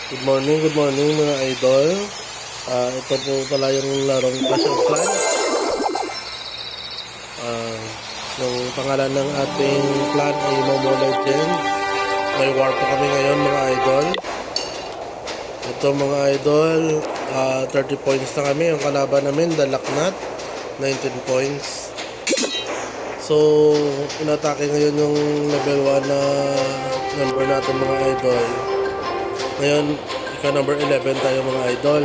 Good morning mga idol. Ito po pala yung larong Clash of Clans. Yung pangalan ng ating clan ay Momo Legend. May war pa kami ngayon mga idol. Ito mga idol, 30 points na kami. Yung kalaban namin, Dalaknat, 19 points. So, inatake ngayon yung level 1 na number natin mga idol. Ngayon, number 11 tayo mga idol.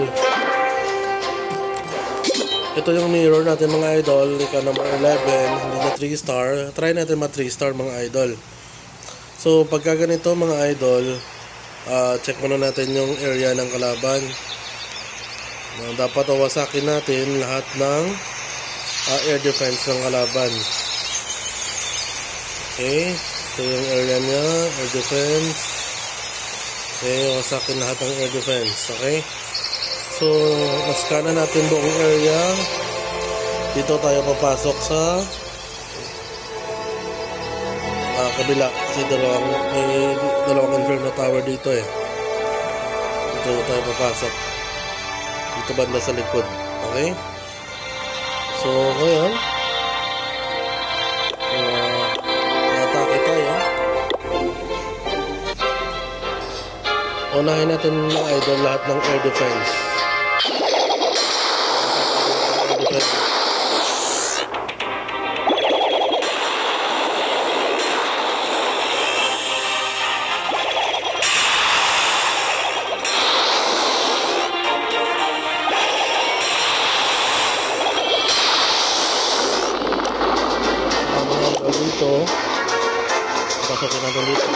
Ito yung mirror natin mga idol. Number 11, hindi na 3 star. Try natin ma 3 star mga idol. So pagka ganito mga idol, check muna natin yung area ng kalaban. Dapat wasakin natin lahat ng air defense ng kalaban. Okay, ito yung area niya, air defense. Okay, wasakin lahat ng air defense. Okay, so naskana natin buong area. Dito tayo papasok sa kabila. Kasi may dalawang inferno tower dito eh. Dito tayo papasok. Dito banda sa likod. Okay, so ngayon atake tayo. Unahin natin mga idol lahat ng air defense. Dito, pasokin natin dito.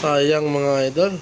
Sayang mga idol.